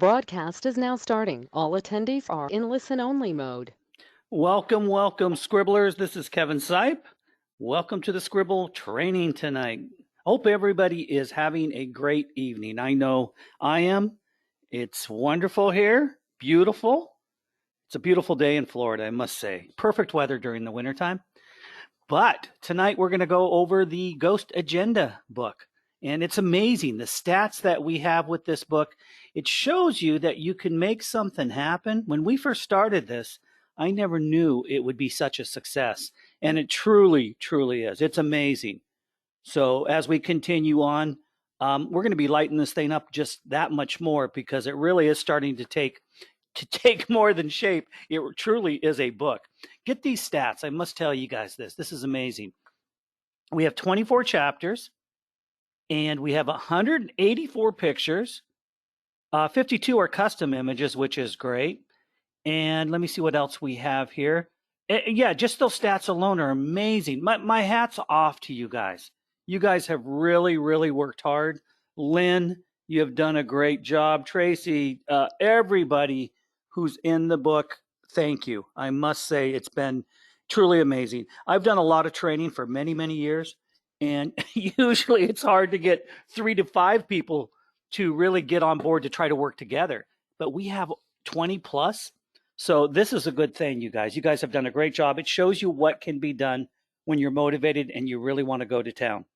Broadcast is now starting. All attendees are in listen-only mode. Welcome, Sqribblers. This is Kevin Sipe. Welcome to the Sqribble training tonight. Hope everybody is having a great evening. I know I am. It's wonderful here, beautiful. It's a beautiful day in Florida, I must say. Perfect weather during the wintertime. But tonight we're going to go over the Ghost Agenda book. And it's amazing, the stats that we have with this book. It shows you that you can make something happen. When we first started this, I never knew it would be such a success. And it truly, truly is. It's amazing. So as we continue on, we're going to be lighting this thing up just that much more because it really is starting to take more than shape. It truly is a book. Get these stats. I must tell you guys this. This is amazing. We have 24 chapters and we have 184 pictures. 52 are custom images, which is great. And let me see what else we have here. Yeah, just those stats alone are amazing. My hat's off to you guys. You guys have really, really worked hard. Lynn, you have done a great job. Tracy, everybody who's in the book, thank you. I must say it's been truly amazing. I've done a lot of training for many, many years, and usually it's hard to get 3 to 5 people to really get on board to try to work together. But we have 20 plus. So this is a good thing, you guys. You guys have done a great job. It shows you what can be done when you're motivated and you really want to go to town.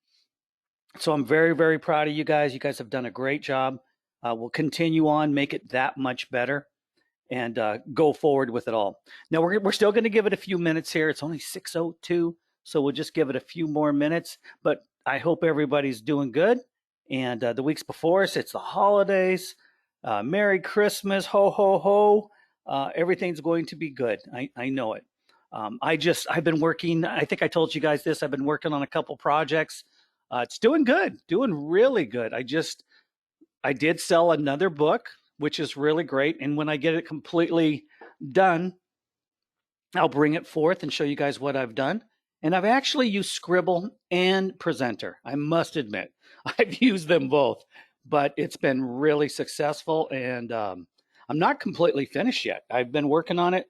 So I'm very, very proud of you guys. You guys have done a great job. We'll continue on, make it that much better, and go forward with it all. Now, we're still going to give it a few minutes here. It's only 6:02, so we'll just give it a few more minutes. But I hope everybody's doing good. And the weeks before us, it's the holidays. Merry Christmas, ho, ho, ho. Everything's going to be good. I know it. I've been working. I think I told you guys this. I've been working on a couple projects. It's doing good, doing really good. I did sell another book, which is really great. And when I get it completely done, I'll bring it forth and show you guys what I've done. And I've actually used Sqribble and Presenter. I must admit, I've used them both, but it's been really successful. And I'm not completely finished yet. I've been working on it.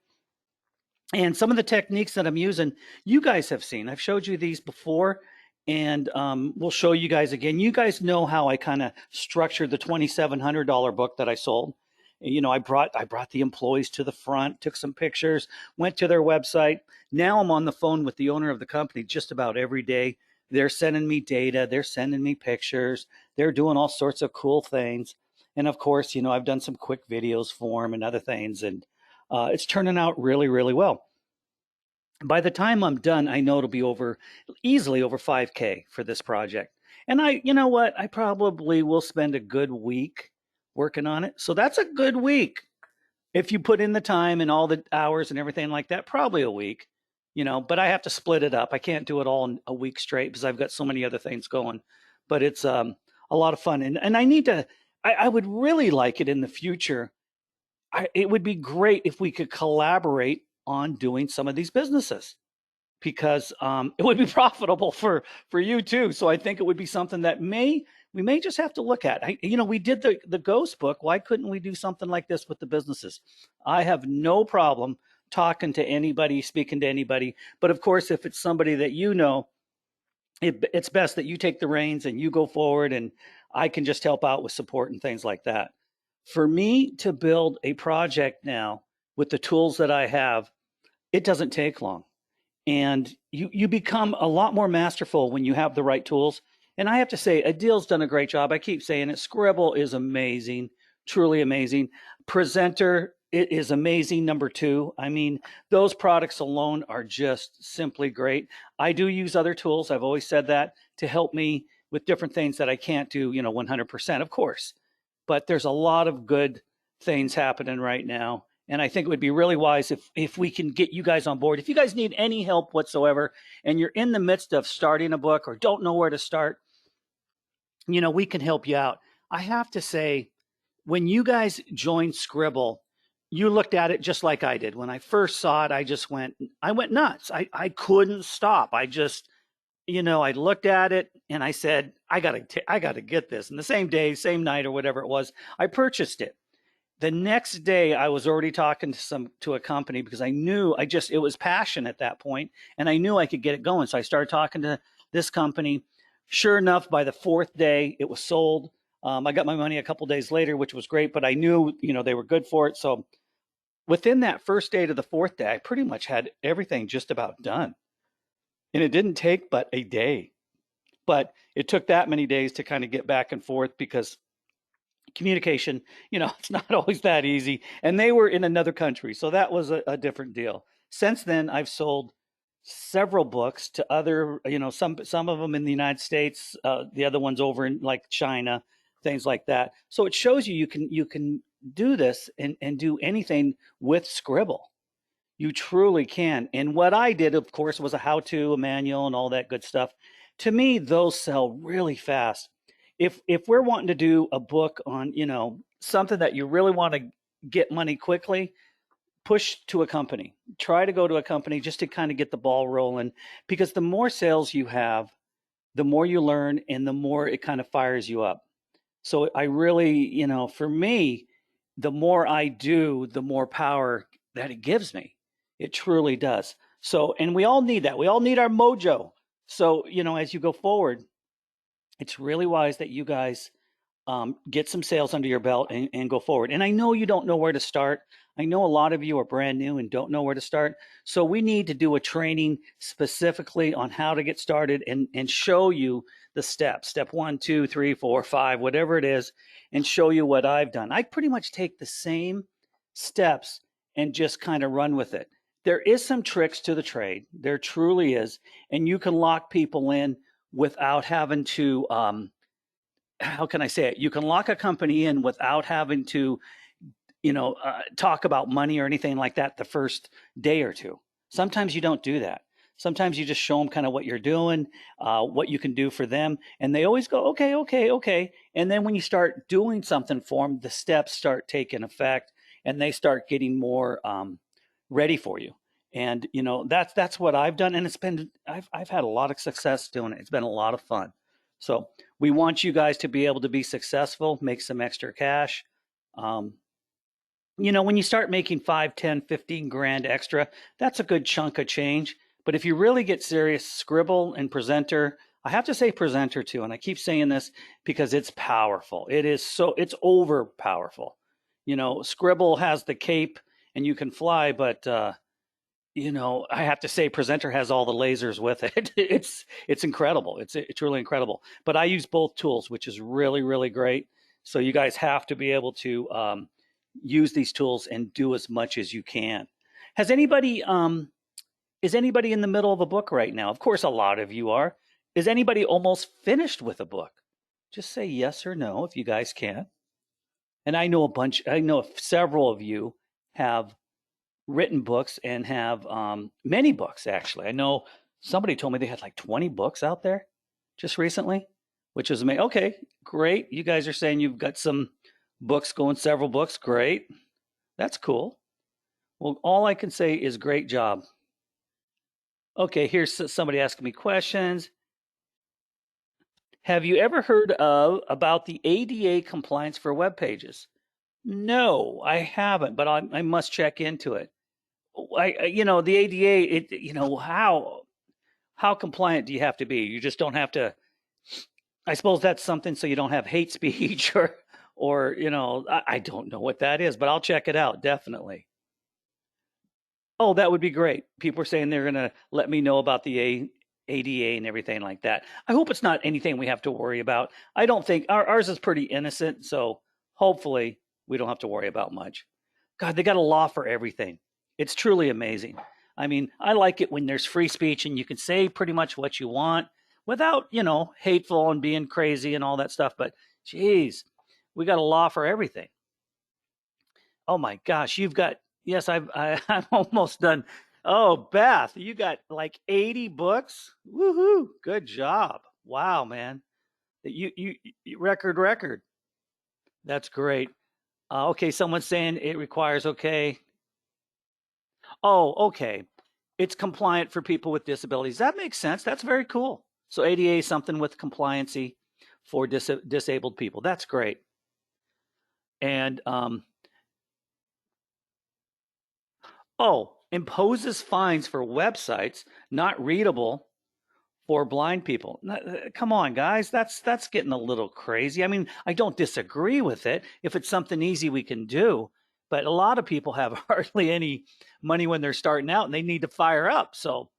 And some of the techniques that I'm using, you guys have seen. I've showed you these before, and we'll show you guys again. You guys know how I kind of structured the $2,700 book that I sold. You know, I brought the employees to the front, took some pictures, went to their website. Now I'm on the phone with the owner of the company just about every day. They're sending me data. They're sending me pictures. They're doing all sorts of cool things. And of course, you know, I've done some quick videos for them and other things. And it's turning out really, really well. By the time I'm done, I know it'll be easily over 5K for this project. And you know what? I probably will spend a good week working on it. So that's a good week. If you put in the time and all the hours and everything like that, probably a week, you know, but I have to split it up. I can't do it all in a week straight because I've got so many other things going, but it's a lot of fun. And I would really like it in the future. It would be great if we could collaborate on doing some of these businesses because it would be profitable for you too. So I think it would be something that we may just have to look at. We did the Ghost book. Why couldn't we do something like this with the businesses? I have no problem talking to anybody, speaking to anybody. But of course, if it's somebody that you know, it's best that you take the reins and you go forward, and I can just help out with support and things like that. For me to build a project now with the tools that I have, it doesn't take long. And you become a lot more masterful when you have the right tools. And I have to say, Adil's done a great job. I keep saying it. Sqribble is amazing, truly amazing. Presenter, it is amazing. Number 2. I mean, those products alone are just simply great. I do use other tools. I've always said that to help me with different things that I can't do, 100%, of course. But there's a lot of good things happening right now. And I think it would be really wise if we can get you guys on board. If you guys need any help whatsoever, and you're in the midst of starting a book or don't know where to start, we can help you out. I have to say, when you guys joined Sqribble, you looked at it just like I did. When I first saw it, I went nuts. I couldn't stop. I looked at it and I said, I gotta get this. And the same day, same night or whatever it was, I purchased it. The next day I was already talking to a company because I knew it was passion at that point, and I knew I could get it going. So I started talking to this company. Sure enough, by the fourth day, it was sold. I got my money a couple days later, which was great, but I knew, they were good for it. So within that first day to the fourth day, I pretty much had everything just about done. And it didn't take but a day. But it took that many days to kind of get back and forth because communication, it's not always that easy. And they were in another country, so that was a different deal. Since then, I've sold several books to other, some of them in the United States, the other ones over in like China, things like that. So it shows you can do this and do anything with Sqribble. You truly can. And what I did, of course, was a how-to, a manual, and all that good stuff. To me, those sell really fast. If we're wanting to do a book on, something that you really want to get money quickly, push to a company. Try to go to a company just to kind of get the ball rolling, because the more sales you have, the more you learn and the more it kind of fires you up. So I really, for me, the more I do, the more power that it gives me. It truly does. So, and we all need that. We all need our mojo. So, as you go forward, it's really wise that you guys get some sales under your belt and go forward. And I know you don't know where to start. I know a lot of you are brand new and don't know where to start. So we need to do a training specifically on how to get started and show you the steps, step 1, 2, 3, 4, 5, whatever it is, and show you what I've done. I pretty much take the same steps and just kind of run with it. There is some tricks to the trade. There truly is. And you can lock people in without having to, how can I say it? You can lock a company in without having to, talk about money or anything like that the first day or two. Sometimes you don't do that. Sometimes you just show them kind of what you're doing, what you can do for them. And they always go, okay, okay, okay. And then when you start doing something for them, the steps start taking effect and they start getting more ready for you. And, that's what I've done. And I've had a lot of success doing it. It's been a lot of fun. So we want you guys to be able to be successful, make some extra cash. Um, when you start making 5, 10, 15 grand extra, that's a good chunk of change. But if you really get serious, Sqribble and Presenter, I have to say Presenter too, and I keep saying this because it's powerful. It's over powerful. Sqribble has the cape and you can fly, but I have to say Presenter has all the lasers with it. It's incredible. It's really incredible. But I use both tools, which is really, really great. So you guys have to be able to use these tools and do as much as you can. Has anybody is anybody in the middle of a book right now? Of course, a lot of you are. Is anybody almost finished with a book? Just say yes or no if you guys can. And I know several of you have written books and have many books, actually. I know somebody told me they had like 20 books out there just recently, which is amazing. Okay, great. You guys are saying you've got some books going, several books. Great. That's cool. Well, all I can say is great job. Okay, here's somebody asking me questions. Have you ever heard about the ADA compliance for web pages? No, I haven't, but I must check into it. The ADA, how compliant do you have to be? You just don't have to. I suppose that's something so you don't have hate speech or I don't know what that is, but I'll check it out definitely. Oh, that would be great. People are saying they're going to let me know about the ADA and everything like that. I hope it's not anything we have to worry about. I don't think ours is pretty innocent, so hopefully we don't have to worry about much. God, they got a law for everything. It's truly amazing. I mean, I like it when there's free speech and you can say pretty much what you want without, hateful and being crazy and all that stuff. But geez, we got a law for everything. Oh my gosh, yes, I'm almost done. Oh, Beth, you got like 80 books. Woohoo! Good job. Wow, man. You record. That's great. Okay, someone's saying it requires okay. Oh, okay. It's compliant for people with disabilities. That makes sense. That's very cool. So ADA is something with compliancy for disabled people. That's great. And Oh, imposes fines for websites not readable for blind people. Come on, guys, that's getting a little crazy. I mean, I don't disagree with it if it's something easy we can do, but a lot of people have hardly any money when they're starting out and they need to fire up. So,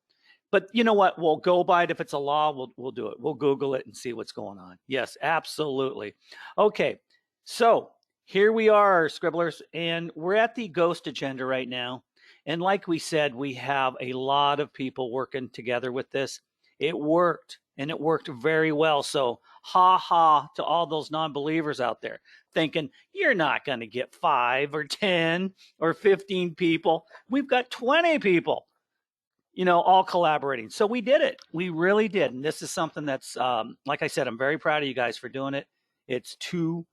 but you know what? We'll go by it. If it's a law, we'll do it. We'll Google it and see what's going on. Yes, absolutely. Okay, so here we are, Scribblers, and we're at the ghost agenda right now. And like we said, we have a lot of people working together with this. It worked, and it worked very well. So ha ha to all those non-believers out there thinking you're not going to get 5 or 10 or 15 people. We've got 20 people, all collaborating. So we did it. We really did. And this is something that's, like I said, I'm very proud of you guys for doing it. It's too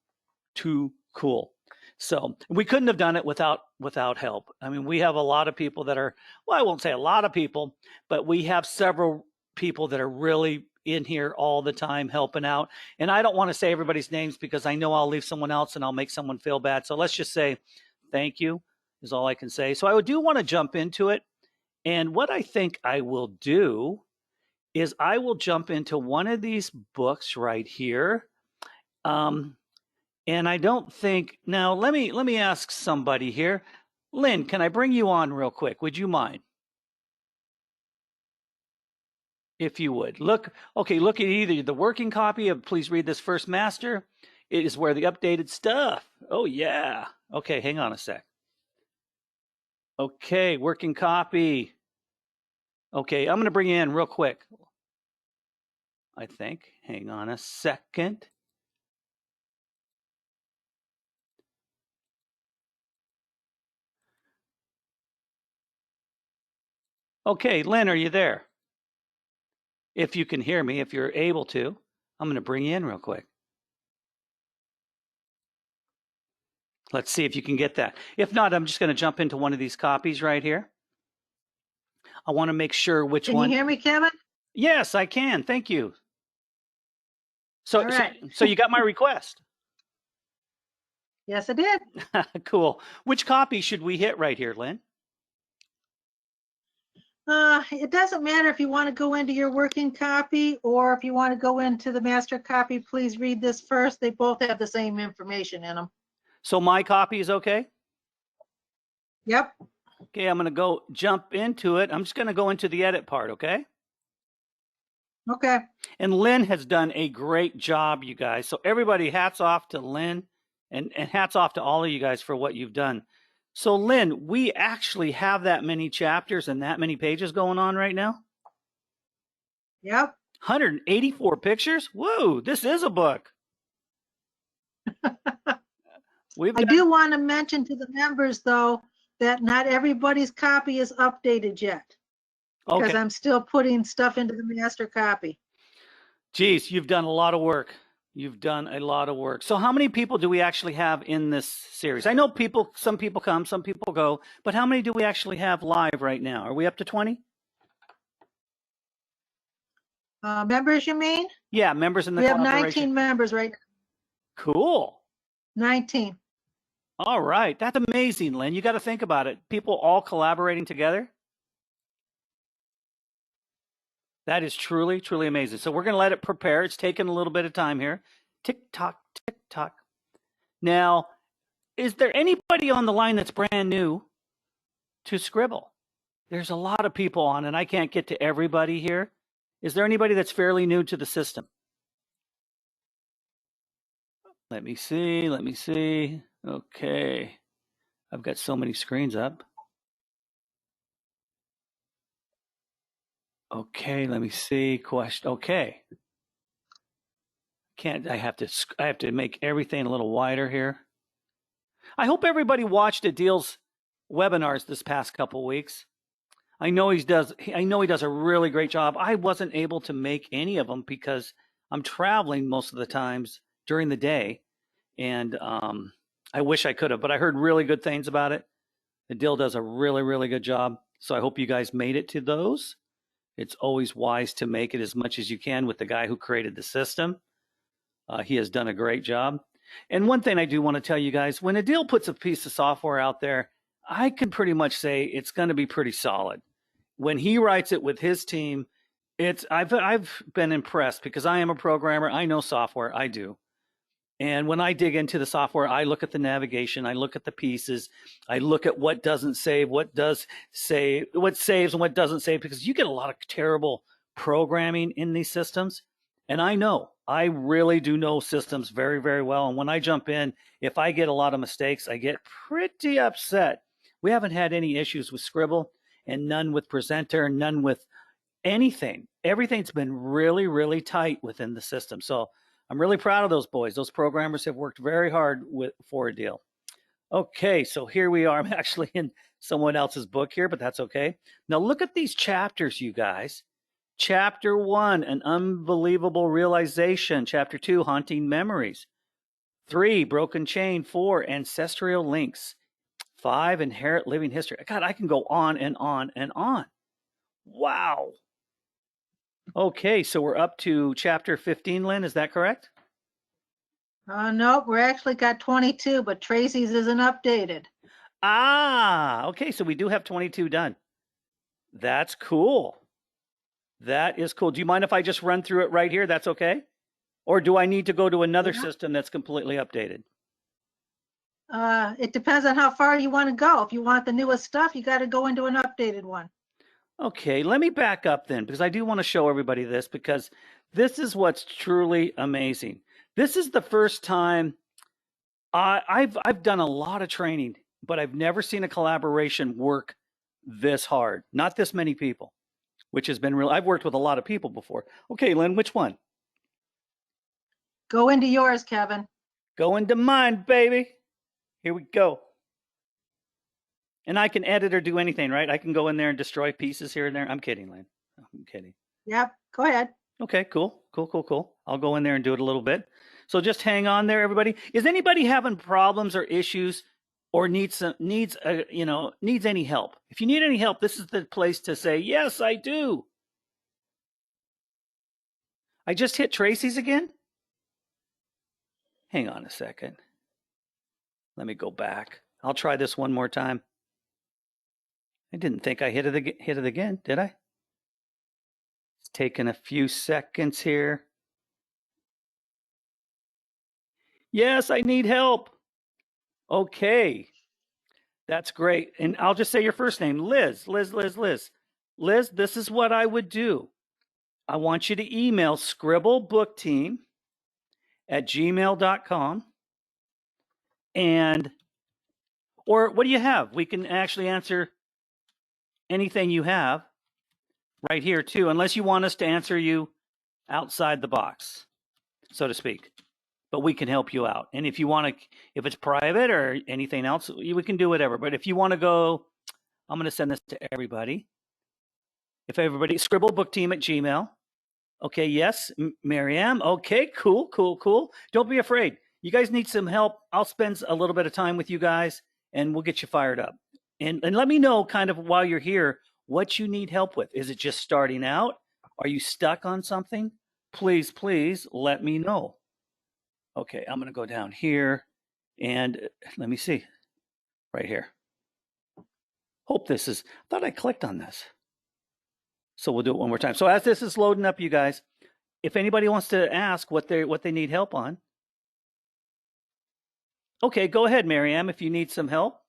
cool. So we couldn't have done it without help. I mean, we have a lot of people that are, well, I won't say a lot of people, but we have several people that are really in here all the time helping out. And I don't want to say everybody's names because I know I'll leave someone else and I'll make someone feel bad. So let's just say thank you is all I can say. So I do want to jump into it. And what I think I will do is I will jump into one of these books right here. And I don't think, now let me ask somebody here. Lynn, can I bring you on real quick? Would you mind? If you would. Look at either the working copy of Please Read This First Master. It is where the updated stuff. Oh yeah. Okay, hang on a sec. Okay, working copy. Okay, I'm going to bring you in real quick. I think. Hang on a second. Okay, Lynn, are you there? If you can hear me, if you're able to, I'm going to bring you in real quick. Let's see if you can get that. If not, I'm just going to jump into one of these copies right here. I want to make sure which one. Can you hear me, Kevin? Yes, I can. Thank you. So, right. so you got my request. Yes, I did. Cool. Which copy should we hit right here, Lynn? It doesn't matter if you want to go into your working copy or if you want to go into the master copy. Please read this first. They both have the same information in them. So my copy is okay? Yep. Okay, I'm going to jump into it. I'm just going to go into the edit part, okay? Okay. And Lynn has done a great job, you guys. So everybody, hats off to Lynn and hats off to all of you guys for what you've done. So Lynn, we actually have that many chapters and that many pages going on right now? Yep. 184 pictures? Whoa, this is a book. I do want to mention to the members, though, that not everybody's copy is updated yet. Because Okay. I'm still putting stuff into the master copy. Geez, you've done a lot of work. You've done a lot of work. So how many people do we actually have in this series? I know some people come, some people go, but how many do we actually have live right now? Are we up to 20? Members, you mean? Yeah, members in the We have collaboration. 19 members right now. Cool. 19. All right. That's amazing, Lynn. You got to think about it. People all collaborating together. That is truly, truly amazing. So we're going to let it prepare. It's taking a little bit of time here. Tick tock, tick tock. Now, is there anybody on the line that's brand new to Sqribble? There's a lot of people on, and I can't get to everybody here. Is there anybody that's fairly new to the system? Let me see. Let me see. Okay. I've got so many screens up. Okay, let me see. Question. Okay. I have to make everything a little wider here. I hope everybody watched Adil's webinars this past couple weeks. I know he does a really great job. I wasn't able to make any of them because I'm traveling most of the times during the day, and I wish I could have, but I heard really good things about it. Adil does a really, really good job. So I hope you guys made it to those. It's always wise to make it as much as you can with the guy who created the system. He has done a great job. And one thing I do want to tell you guys, when Adil puts a piece of software out there, I can pretty much say it's going to be pretty solid. When he writes it with his team, I've been impressed because I am a programmer. I know software. I do. And when I dig into the software, I look at the navigation, I look at the pieces, I look at what doesn't save, what does save, what saves and what doesn't save, because you get a lot of terrible programming in these systems. And I really do know systems very, very well. And when I jump in, if I get a lot of mistakes, I get pretty upset. We haven't had any issues with Sqribble and none with Presenter, none with anything. Everything's been really, really tight within the system. So I'm really proud of those boys. Those programmers have worked very hard for a deal. Okay, so here we are. I'm actually in someone else's book here, but that's okay. Now look at these chapters, you guys. Chapter 1, An Unbelievable Realization. Chapter 2, Haunting Memories. 3, Broken Chain. 4, Ancestral Links. 5, Inherit Living History. God, I can go on and on and on. Wow. Okay, so we're up to chapter 15, Lynn, is that correct? Nope, we're actually got 22, but Tracy's isn't updated. Ah, okay, so we do have 22 done. That's cool. That is cool. Do you mind if I just run through it right here? That's okay? Or do I need to go to another system that's completely updated? It depends on how far you want to go. If you want the newest stuff, you got to go into an updated one. Okay, let me back up then, because I do want to show everybody this, because this is what's truly amazing. This is the first time I've done a lot of training, but I've never seen a collaboration work this hard. Not this many people, which has been real. I've worked with a lot of people before. Okay, Lynn, which one? Go into yours, Kevin. Go into mine, baby. Here we go. And I can edit or do anything, right? I can go in there and destroy pieces here and there. I'm kidding, Lynn. I'm kidding. Yep, go ahead. Okay, cool. I'll go in there and do it a little bit. So just hang on there, everybody. Is anybody having problems or issues or needs any help? If you need any help, this is the place to say, yes, I do. I just hit Tracy's again. Hang on a second. Let me go back. I'll try this one more time. I didn't think I hit it again, did I? It's taking a few seconds here. Yes, I need help. Okay. That's great. And I'll just say your first name, Liz. Liz, this is what I would do. I want you to email sqribblebookteam@gmail.com. Or what do you have? We can actually answer anything you have right here too, unless you want us to answer you outside the box, so to speak. But we can help you out. And if you want to, if it's private or anything else, we can do whatever. But if you want to go, I'm going to send this to everybody. If everybody, sqribblebookteam@gmail. Okay, yes, Marianne. Okay, cool. Don't be afraid. You guys need some help. I'll spend a little bit of time with you guys and we'll get you fired up. And let me know kind of while you're here what you need help with. Is it just starting out? Are you stuck on something? Please let me know. Okay, I'm going to go down here and let me see right here. Hope this is, I thought I clicked on this. So we'll do it one more time. So as this is loading up, you guys, if anybody wants to ask what they need help on. Okay, go ahead, Marianne, if you need some help.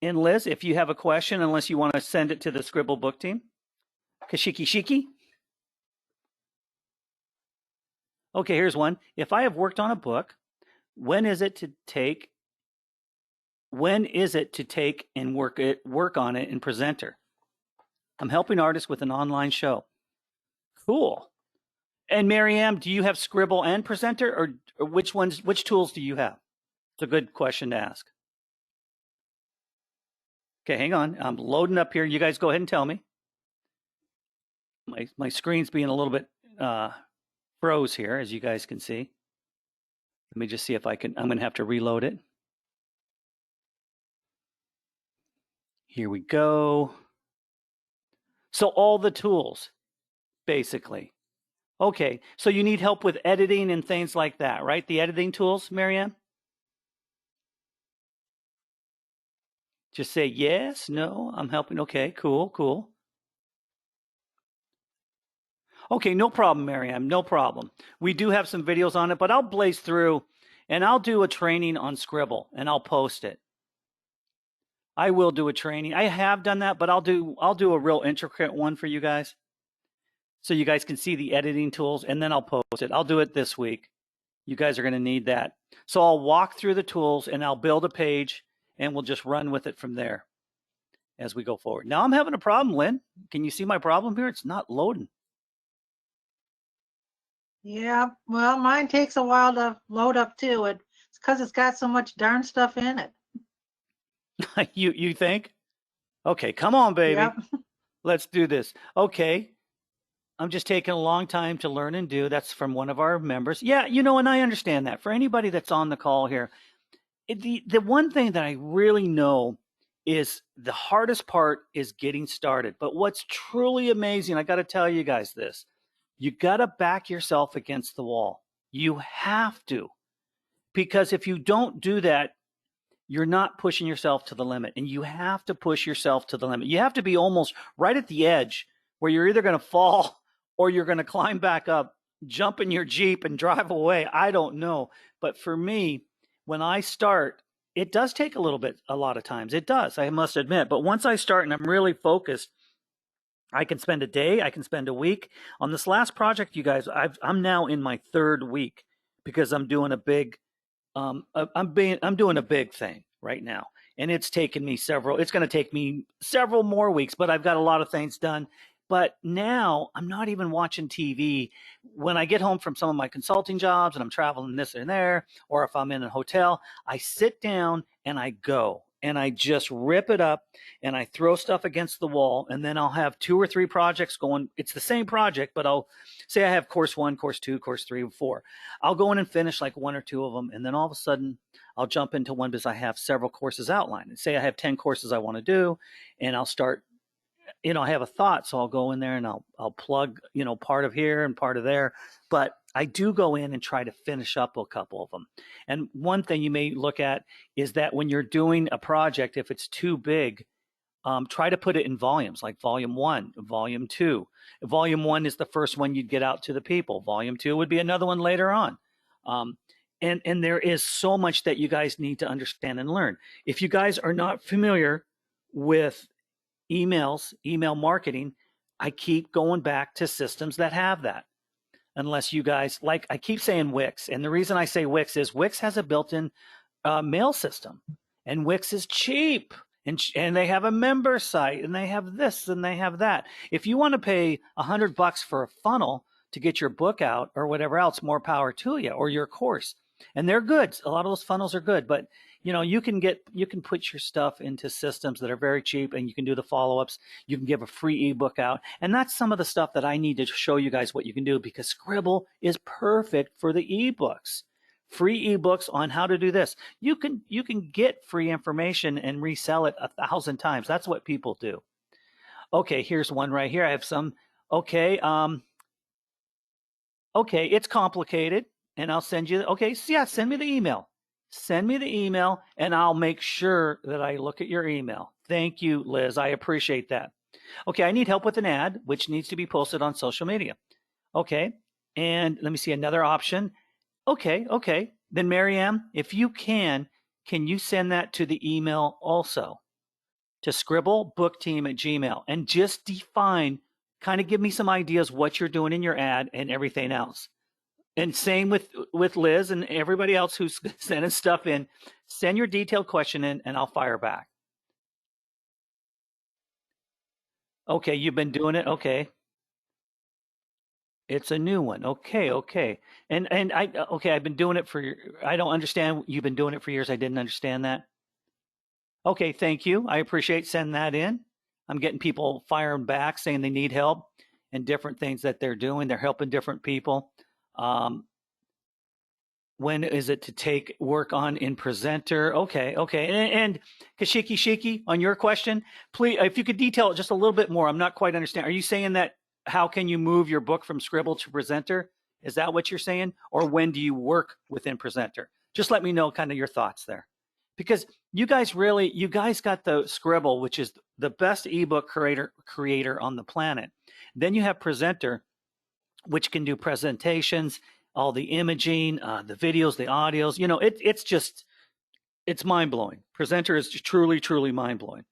And Liz, if you have a question, unless you want to send it to the Sqribble book team. Kashiki. Okay, here's one. If I have worked on a book, when is it to take and work on it in Presenter? I'm helping artists with an online show. Cool. And Marianne, do you have Sqribble and Presenter, or which tools do you have? It's a good question to ask. Okay, hang on. I'm loading up here. You guys go ahead and tell me. My screen's being a little bit froze here, as you guys can see. Let me just see if I can. I'm going to have to reload it. Here we go. So all the tools, basically. Okay, so you need help with editing and things like that, right? The editing tools, Marianne? Just say yes, no, I'm helping. Okay, cool, cool. Okay, no problem, Marianne, no problem. We do have some videos on it, but I'll blaze through and I'll do a training on Sqribble and I'll post it. I will do a training. I have done that, but I'll do a real intricate one for you guys so you guys can see the editing tools, and then I'll post it. I'll do it this week. You guys are going to need that. So I'll walk through the tools and I'll build a page and we'll just run with it from there as we go forward. Now I'm having a problem, Lynn. Can you see my problem here? It's not loading. Yeah, well, mine takes a while to load up too. It's because it's got so much darn stuff in it. You think? Okay, come on, baby. Yep. Let's do this. Okay. I'm just taking a long time to learn and do. That's from one of our members. Yeah, and I understand that. For anybody that's on the call here, the one thing that I really know is the hardest part is getting started. But what's truly amazing, I got to tell you guys this. You got to back yourself against the wall. You have to. Because if you don't do that, you're not pushing yourself to the limit. And you have to push yourself to the limit. You have to be almost right at the edge where you're either going to fall or you're going to climb back up, jump in your Jeep and drive away. I don't know. But for me, when I start, it does take a lot of times. It does, I must admit. But once I start and I'm really focused, I can spend a day, I can spend a week. On this last project, you guys, I'm now in my third week because I'm doing a big, I'm doing a big thing right now. And it's going to take me several more weeks, but I've got a lot of things done. But now I'm not even watching TV. When I get home from some of my consulting jobs and I'm traveling this and there, or if I'm in a hotel, I sit down and I go and I just rip it up and I throw stuff against the wall. And then I'll have 2 or 3 projects going. It's the same project, but I'll say I have course 1, course 2, course 3, and 4. I'll go in and finish like 1 or 2 of them. And then all of a sudden I'll jump into one because I have several courses outlined. And say I have 10 courses I want to do, and I'll start, I have a thought, so I'll go in there and I'll plug, part of here and part of there. But I do go in and try to finish up a couple of them. And one thing you may look at is that when you're doing a project, if it's too big, try to put it in volumes, like volume 1, volume 2. Volume 1 is the first one you'd get out to the people. Volume 2 would be another one later on. And there is so much that you guys need to understand and learn. If you guys are not familiar with email marketing, I keep going back to systems that have that. Unless you guys, like I keep saying Wix, and the reason I say Wix is Wix has a built-in mail system, and Wix is cheap, and they have a member site, and they have this and they have that. If you want to pay $100 for a funnel to get your book out or whatever else, more power to you, or your course, and they're good. A lot of those funnels are good, but you can put your stuff into systems that are very cheap, and you can do the follow-ups. You can give a free ebook out. And that's some of the stuff that I need to show you guys what you can do, because Sqribble is perfect for the ebooks. Free ebooks on how to do this. You can get free information and resell it 1,000 times. That's what people do. Okay, here's one right here. I have some. Okay, it's complicated, and I'll send you. Okay, so yeah, send me the email. Send me the email, and I'll make sure that I look at your email. Thank you, Liz. I appreciate that. Okay, I need help with an ad, which needs to be posted on social media. Okay, and let me see another option. Okay. Then, Marianne, if you can you send that to the email also, to sqribblebookteam@gmail, and just define, kind of give me some ideas what you're doing in your ad and everything else. And same with Liz and everybody else who's sending stuff in. Send your detailed question in, and I'll fire back. Okay, you've been doing it. Okay, it's a new one. Okay, and I've been doing it for. I don't understand. You've been doing it for years. I didn't understand that. Okay, thank you. I appreciate sending that in. I'm getting people firing back saying they need help and different things that they're doing. They're helping different people. When is it to take work on in presenter? Okay. And Kashiki Shiki, on your question, please, if you could detail it just a little bit more. I'm not quite understanding. Are you saying that how can you move your book from Sqribble to presenter? Is that what you're saying? Or when do you work within presenter? Just let me know kind of your thoughts there. Because you guys got the Sqribble, which is the best ebook creator on the planet. Then you have Presenter, which can do presentations, all the imaging, the videos, the audios. You know, it's mind blowing. Presenter is truly, truly mind blowing.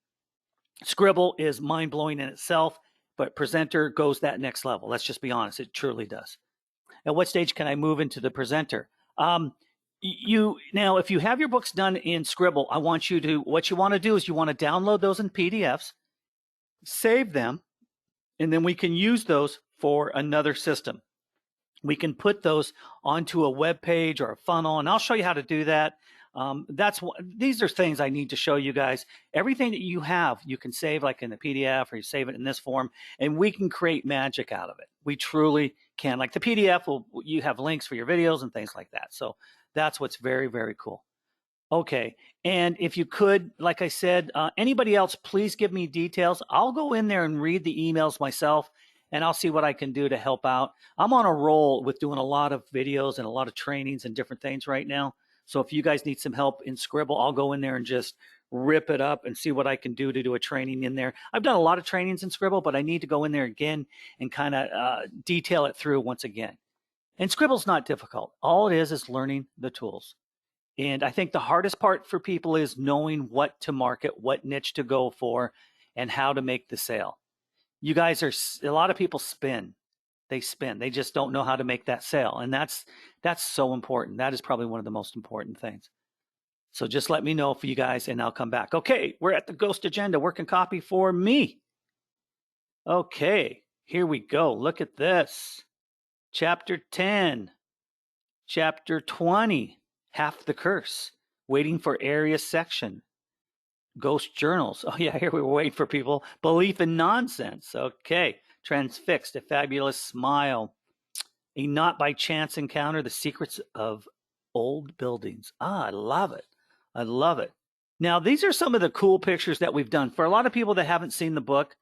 Sqribble is mind blowing in itself, but Presenter goes that next level. Let's just be honest. It truly does. At what stage can I move into the Presenter? Now, if you have your books done in Sqribble, what you want to do is you want to download those in PDFs, save them, and then we can use those for another system. We can put those onto a web page or a funnel, and I'll show you how to do that. These are things I need to show you guys. Everything that you have, you can save like in the PDF, or you save it in this form, and we can create magic out of it. We truly can. Like the PDF, you have links for your videos and things like that. So that's what's very, very cool. Okay, and if you could, like I said, anybody else, please give me details. I'll go in there and read the emails myself, and I'll see what I can do to help out. I'm on a roll with doing a lot of videos and a lot of trainings and different things right now. So if you guys need some help in Sqribble, I'll go in there and just rip it up and see what I can do to do a training in there. I've done a lot of trainings in Sqribble, but I need to go in there again and kind of detail it through once again. And Sqribble's not difficult. All it is learning the tools. And I think the hardest part for people is knowing what to market, what niche to go for, and how to make the sale. You guys a lot of people spin. They spin. They just don't know how to make that sale. And that's so important. That is probably one of the most important things. So just let me know for you guys and I'll come back. Okay, we're at the Ghost Agenda, working copy for me. Okay, here we go. Look at this. Chapter 10, Chapter 20, Half the Curse, Waiting for Area Section, Ghost Journals. Oh yeah, here we were waiting for people. Belief in Nonsense. Okay, Transfixed, A Fabulous Smile, A Not by Chance Encounter, The Secrets of Old Buildings. I love it. I love it. Now, these are some of the cool pictures that we've done. For a lot of people that haven't seen the book,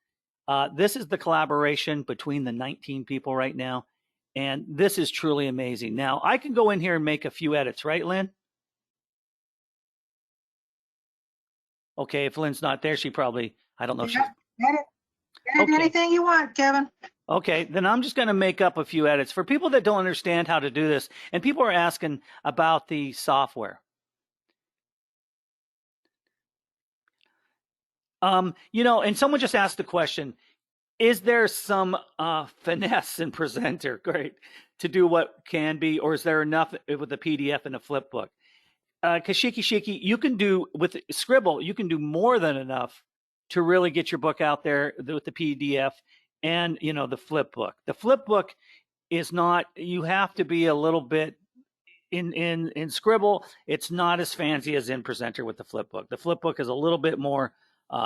this is the collaboration between the 19 people right now. And this is truly amazing. Now, I can go in here and make a few edits, right, Lynn? Okay, if Lynn's not there, she probably, I don't know if she's... Edit Okay. anything you want, Kevin. Okay, then I'm just going to make up a few edits. For people that don't understand how to do this, and people are asking about the software. And someone just asked the question, is there some finesse in Presenter, great, to do what can be, or is there enough with the PDF and a flip book? Kashiki, you can do, with Sqribble, you can do more than enough to really get your book out there with the PDF and, the flip book. The flip book is not, you have to be a little bit, in Sqribble, it's not as fancy as in Presenter with the flip book. The flip book is a little bit more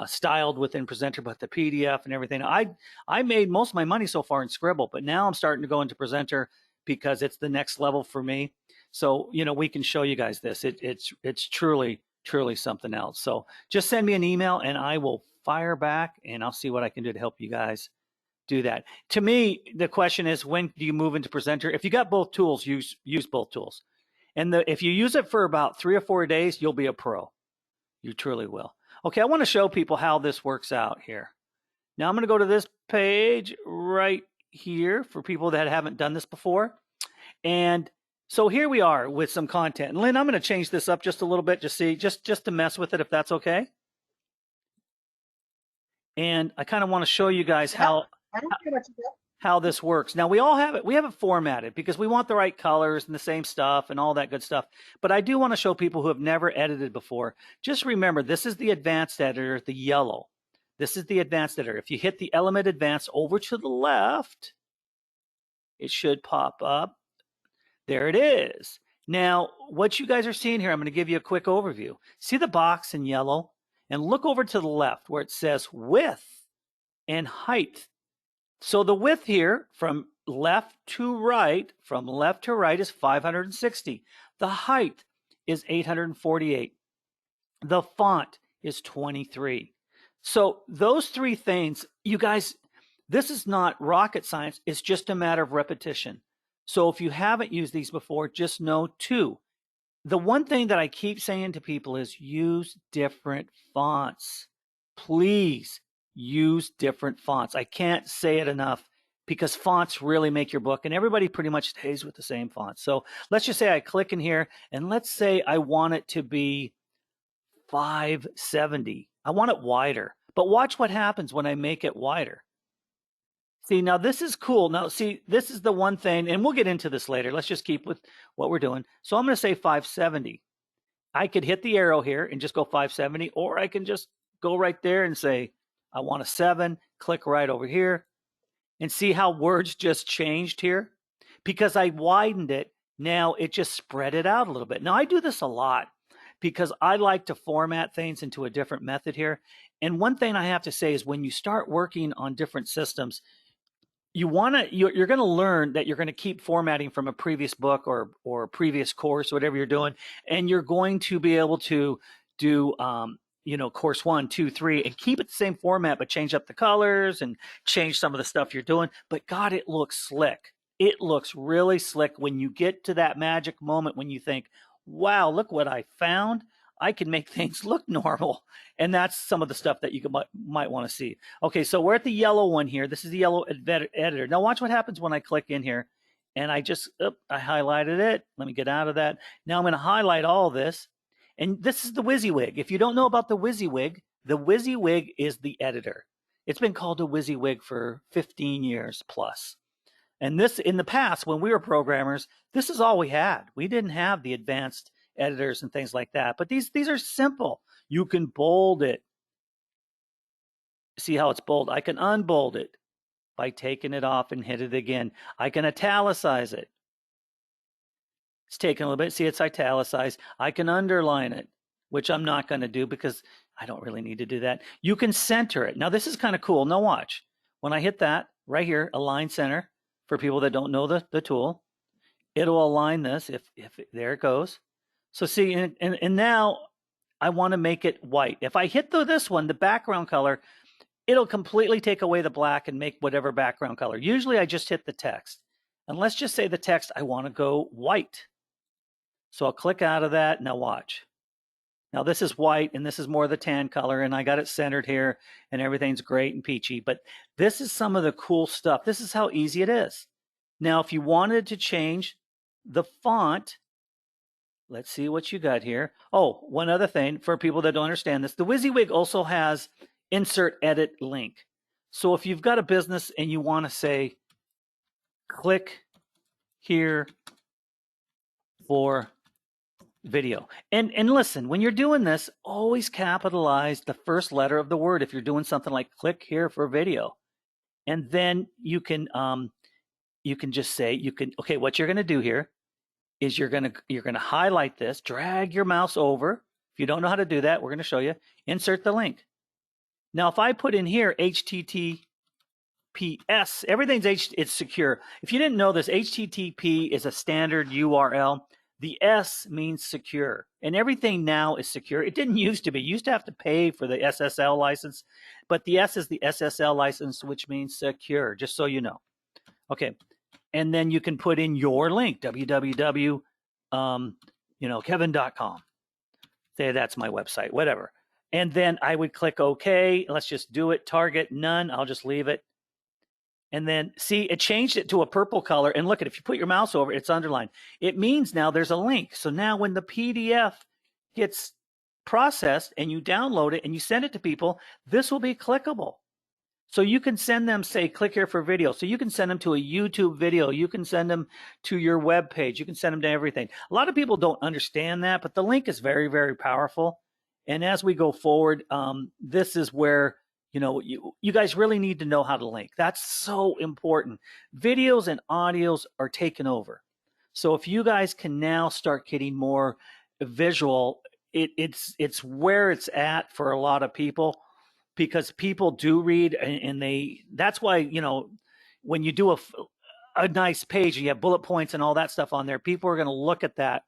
styled within Presenter, but the PDF and everything. I made most of my money so far in Sqribble, but now I'm starting to go into Presenter because it's the next level for me. So, we can show you guys this. It's truly, truly something else. So just send me an email and I will fire back and I'll see what I can do to help you guys do that. To me, the question is, when do you move into Presenter? If you got both tools, use both tools. And if you use it for about 3 or 4 days, you'll be a pro. You truly will. Okay, I want to show people how this works out here. Now I'm going to go to this page right here for people that haven't done this before. And so here we are with some content. And Lynn, I'm going to change this up just a little bit, just to mess with it, if that's okay. And I kind of want to show you guys how this works. Now we have it formatted because we want the right colors and the same stuff and all that good stuff. But I do want to show people who have never edited before. Just remember, this is the advanced editor, the yellow. This is the advanced editor. If you hit the element advanced over to the left, it should pop up. There it is. Now, what you guys are seeing here, I'm going to give you a quick overview. See the box in yellow? And look over to the left where it says width and height. So the width here from left to right is 560. The height is 848. The font is 23. So those three things, you guys, this is not rocket science. It's just a matter of repetition. So if you haven't used these before, just know 2. the one thing that I keep saying to people is use different fonts. Please use different fonts. I can't say it enough because fonts really make your book, and everybody pretty much stays with the same font. So let's just say I click in here, and let's say I want it to be 570. I want it wider, but watch what happens when I make it wider. See, now this is cool. Now, see, this is the one thing, and we'll get into this later. Let's just keep with what we're doing. So I'm going to say 570. I could hit the arrow here and just go 570, or I can just go right there and say, I want a 7, click right over here, and see how words just changed here? Because I widened it, now it just spread it out a little bit. Now, I do this a lot because I like to format things into a different method here. And one thing I have to say is when you start working on different systems, you're going to learn that you're going to keep formatting from a previous book or previous course, whatever you're doing, and you're going to be able to do course 1, 2, 3, and keep it the same format, but change up the colors and change some of the stuff you're doing. But God, it looks slick. It looks really slick when you get to that magic moment when you think, wow, look what I found. I can make things look normal. And that's some of the stuff that you might want to see. Okay, so we're at the yellow one here. This is the yellow editor. Now watch what happens when I click in here. And I just, I highlighted it. Let me get out of that. Now I'm going to highlight all this. And this is the WYSIWYG. If you don't know about the WYSIWYG is the editor. It's been called a WYSIWYG for 15 years plus. And this, in the past, when we were programmers, this is all we had. We didn't have the advanced editors and things like that. But these are simple. You can bold it. See how it's bold? I can unbold it by taking it off and hit it again. I can italicize it. It's taking a little bit. See, it's italicized. I can underline it, which I'm not going to do because I don't really need to do that. You can center it. Now, this is kind of cool. Now, watch. When I hit that right here, align center, for people that don't know the tool, it'll align this. If there it goes. So see, and now I want to make it white. If I hit this one, the background color, it'll completely take away the black and make whatever background color. Usually I just hit the text. And let's just say the text, I want to go white. So I'll click out of that. Now watch. Now this is white and this is more the tan color and I got it centered here and everything's great and peachy. But this is some of the cool stuff. This is how easy it is. Now, if you wanted to change the font, let's see what you got here. Oh, one other thing for people that don't understand this, the WYSIWYG also has insert edit link. So if you've got a business and you want to say, click here for video. And listen, when you're doing this, always capitalize the first letter of the word if you're doing something like click here for video. And then you can just say, okay, what you're going to do here is you're going to highlight this, drag your mouse over. If you don't know how to do that, we're going to show you. Insert the link. Now, if I put in here HTTPS, everything's it's secure. If you didn't know this, HTTP is a standard URL. The S means secure, and everything now is secure. It didn't used to be. You used to have to pay for the SSL license, but the S is the SSL license, which means secure, just so you know. Okay, and then you can put in your link, www.kevin.com. Say that's my website, whatever. And then I would click OK. Let's just do it. Target none. I'll just leave it. And then see, it changed it to a purple color. And look at, if you put your mouse over it, it's underlined. It means now there's a link. So now when the PDF gets processed and you download it and you send it to people, this will be clickable. So you can send them, say, click here for video. So you can send them to a YouTube video. You can send them to your web page. You can send them to everything. A lot of people don't understand that, but the link is very, very powerful. And as we go forward, this is where, you guys really need to know how to link. That's so important. Videos and audios are taken over. So if you guys can now start getting more visual, it's where it's at for a lot of people. Because people do read and that's why, when you do a nice page and you have bullet points and all that stuff on there, people are going to look at that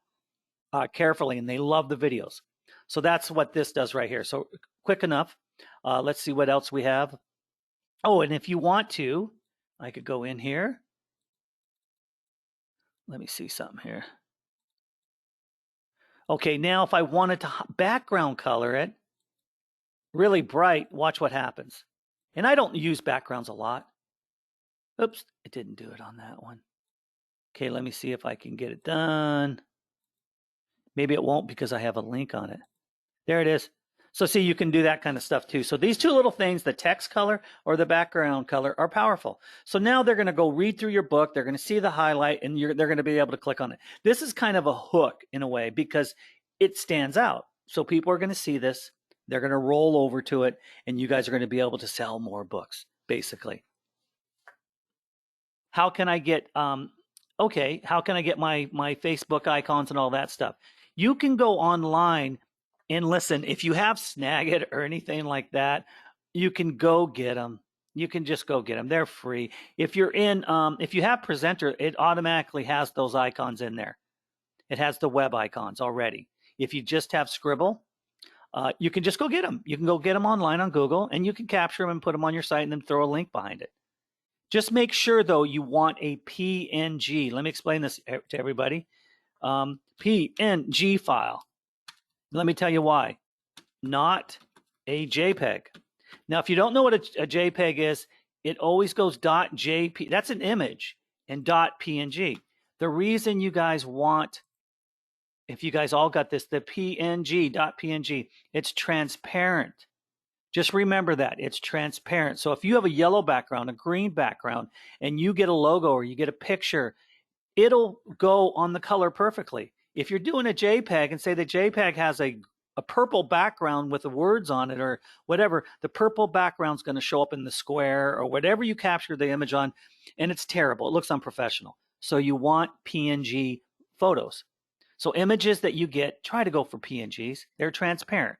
carefully and they love the videos. So that's what this does right here. So quick enough. Let's see what else we have. Oh, and if you want to, I could go in here. Let me see something here. Okay, now if I wanted to background color it really bright, watch what happens. And I don't use backgrounds a lot. Oops, it didn't do it on that one. Okay, let me see if I can get it done. Maybe it won't because I have a link on it. There it is. So see, you can do that kind of stuff too. So these two little things, the text color or the background color, are powerful. So now they're going to go read through your book. They're going to see the highlight and they're going to be able to click on it. This is kind of a hook in a way because it stands out. So people are going to see this. They're going to roll over to it and you guys are going to be able to sell more books, basically. How can I get, how can I get my Facebook icons and all that stuff? You can go online and listen, if you have Snagit or anything like that, you can go get them. You can just go get them. They're free. If you're in, if you have Presenter, it automatically has those icons in there. It has the web icons already. If you just have Sqribble, you can just go get them. You can go get them online on Google and you can capture them and put them on your site and then throw a link behind it. Just make sure, though, you want a PNG. Let me explain this to everybody. PNG file. Let me tell you why. Not a JPEG. Now, if you don't know what a JPEG is, it always goes .jp. That's an image and .png. The reason you guys want, if you guys all got this, the PNG, .png, it's transparent. Just remember that it's transparent. So if you have a yellow background, a green background, and you get a logo or you get a picture, it'll go on the color perfectly. If you're doing a JPEG and say the JPEG has a purple background with the words on it or whatever, the purple background's going to show up in the square or whatever you capture the image on, and it's terrible. It looks unprofessional. So you want PNG photos. So images that you get, try to go for PNGs. They're transparent.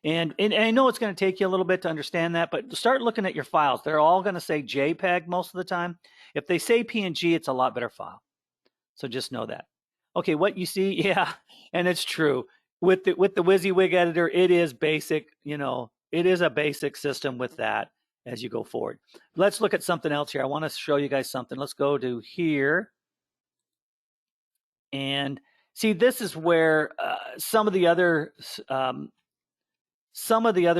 And I know it's going to take you a little bit to understand that, but start looking at your files. They're all going to say JPEG most of the time. If they say PNG, it's a lot better file. So just know that. Okay, what you see, yeah, and it's true. With the WYSIWYG editor, it is basic, it is a basic system with that as you go forward. Let's look at something else here. I want to show you guys something. Let's go to here. And see, this is where some of the other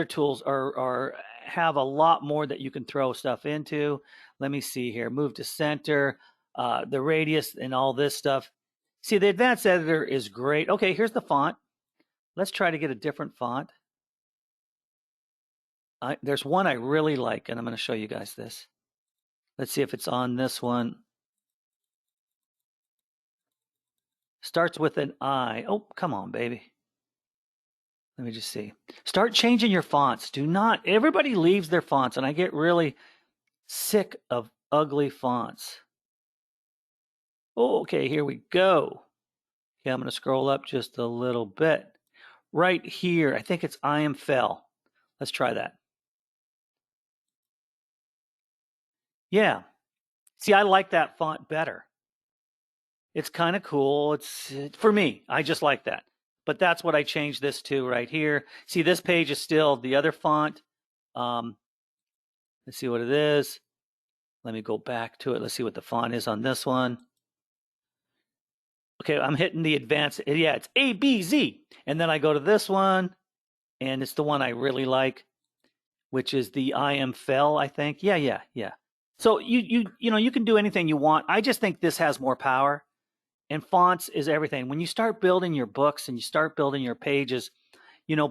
tools have a lot more that you can throw stuff into. Let me see here. Move to center, the radius and all this stuff. See, the advanced editor is great. Okay, here's the font. Let's try to get a different font. There's one I really like, and I'm going to show you guys this. Let's see if it's on this one. Starts with an I. Oh, come on, baby. Let me just see. Start changing your fonts. Do not, everybody leaves their fonts, and I get really sick of ugly fonts. Oh, okay, here we go. Okay, I'm going to scroll up just a little bit. Right here, I think it's I am fell. Let's try that. Yeah. See, I like that font better. It's kind of cool. It's for me. I just like that. But that's what I changed this to right here. See, this page is still the other font. Let's see what it is. Let me go back to it. Let's see what the font is on this one. Okay, I'm hitting the advanced. Yeah, it's ABZ. And then I go to this one, and it's the one I really like, which is the I am fell, I think. Yeah. So you can do anything you want. I just think this has more power. And fonts is everything. When you start building your books and you start building your pages,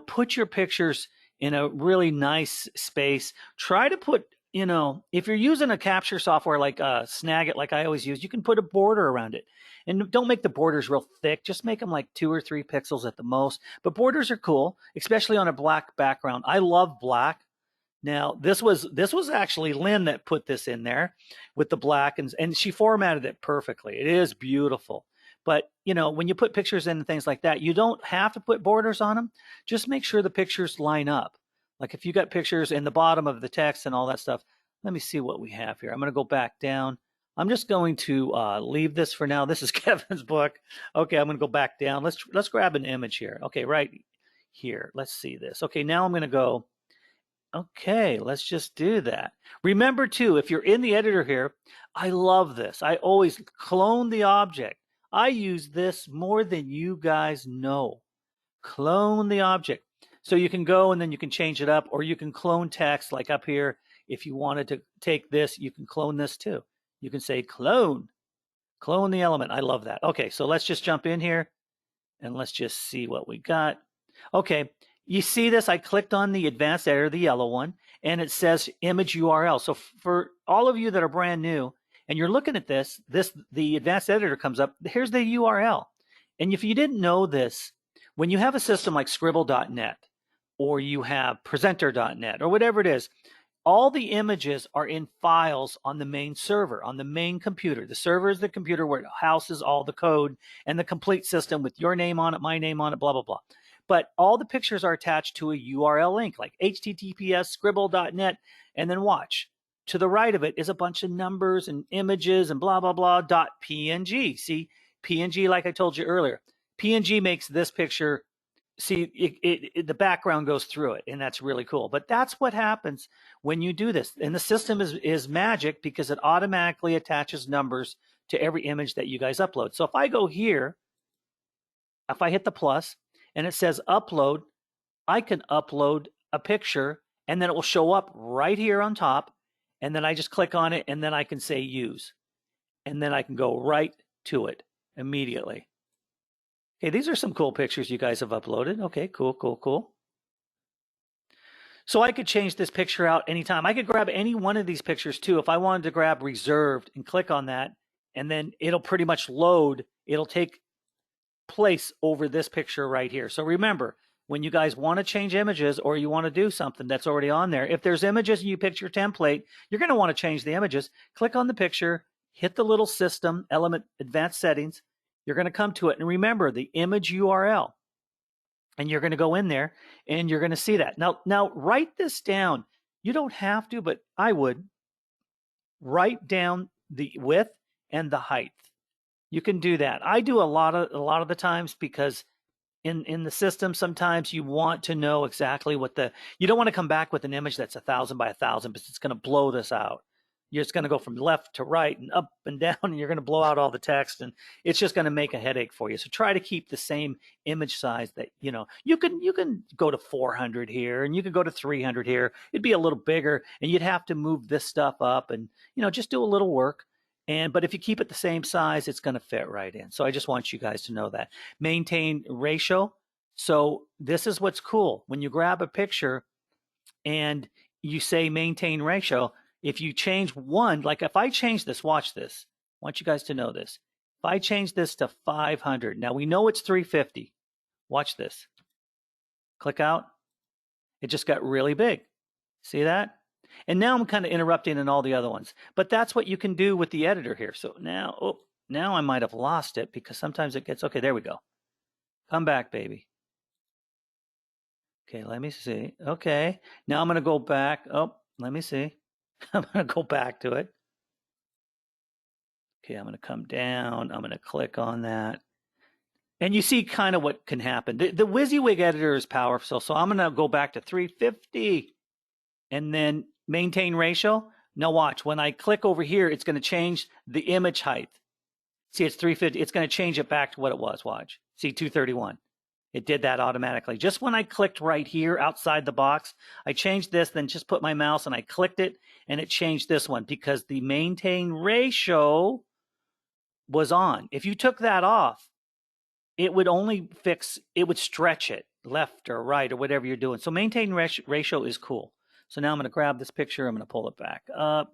put your pictures in a really nice space. Try to put, if you're using a capture software like Snagit, like I always use, you can put a border around it. And don't make the borders real thick. Just make them like 2 or 3 pixels at the most. But borders are cool, especially on a black background. I love black. Now, this was actually Lynn that put this in there with the black, and she formatted it perfectly. It is beautiful. But, when you put pictures in and things like that, you don't have to put borders on them. Just make sure the pictures line up. Like if you got pictures in the bottom of the text and all that stuff, let me see what we have here. I'm going to go back down. I'm just going to leave this for now. This is Kevin's book. Okay, I'm going to go back down. Let's grab an image here. Okay, right here. Let's see this. Okay, now I'm going to go. Okay, let's just do that. Remember too, if you're in the editor here, I love this. I always clone the object. I use this more than you guys know. clone the object. So you can go and then you can change it up, or you can clone text like up here. If you wanted to take this, you can clone this too. You can say clone the element. I love that. Okay, so let's just jump in here and let's just see what we got. Okay, you see this? I clicked on the advanced editor, the yellow one, and it says image URL. So for all of you that are brand new and you're looking at this, the advanced editor comes up. Here's the URL. And if you didn't know this, when you have a system like Sqribble.net or you have Presenter.net or whatever it is, all the images are in files on the main server, on the main computer. The server is the computer where it houses all the code and the complete system with your name on it, my name on it, blah, blah, blah. But all the pictures are attached to a URL link like https sqribble.net, and then watch. To the right of it is a bunch of numbers and images and blah, blah, blah, .png. See, PNG, like I told you earlier. PNG makes this picture, see, the background goes through it, and that's really cool. But that's what happens when you do this. And the system is magic because it automatically attaches numbers to every image that you guys upload. So if I go here, if I hit the plus and it says upload, I can upload a picture and then it will show up right here on top. And then I just click on it and then I can say use. And then I can go right to it immediately. Okay, these are some cool pictures you guys have uploaded. Okay, cool, cool, cool. So I could change this picture out anytime. I could grab any one of these pictures too. If I wanted to grab reserved and click on that, and then it'll pretty much load. It'll take place over this picture right here. So remember, when you guys want to change images or you want to do something that's already on there, if there's images and you pick your template, you're going to want to change the images. Click on the picture, hit the little system element advanced settings. You're going to come to it, and remember the image URL, and you're going to go in there and you're going to see that. Now write this down. You don't have to, but I would write down the width and the height. You can do that. I do a lot of the times because in the system, sometimes you want to know exactly what you don't want to come back with an image that's 1,000 by 1,000 because it's going to blow this out. You're just going to go from left to right and up and down, and you're going to blow out all the text, and it's just going to make a headache for you. So try to keep the same image size that, you can go to 400 here and you could go to 300 here. It'd be a little bigger and you'd have to move this stuff up and, just do a little work. But if you keep it the same size, it's going to fit right in. So I just want you guys to know that. Maintain ratio. So this is what's cool. When you grab a picture and you say maintain ratio, if you change one, like if I change this, watch this. I want you guys to know this. If I change this to 500, now we know it's 350. Watch this. Click out. It just got really big. See that? And now I'm kind of interrupting in all the other ones. But that's what you can do with the editor here. So now I might have lost it because sometimes it gets, okay, there we go. Come back, baby. Okay, let me see. Okay, now I'm going to go back. Oh, let me see. I'm going to go back to it. Okay, I'm going to come down. I'm going to click on that. And you see kind of what can happen. The WYSIWYG editor is powerful. So I'm going to go back to 350 and then maintain ratio. Now watch, when I click over here, it's going to change the image height. See, it's 350. It's going to change it back to what it was. Watch. See, 231. It did that automatically. Just when I clicked right here outside the box, I changed this, then just put my mouse and I clicked it, and it changed this one because the maintain ratio was on. If you took that off, it would stretch it left or right or whatever you're doing. So maintain ratio is cool. So now I'm going to grab this picture. I'm going to pull it back up.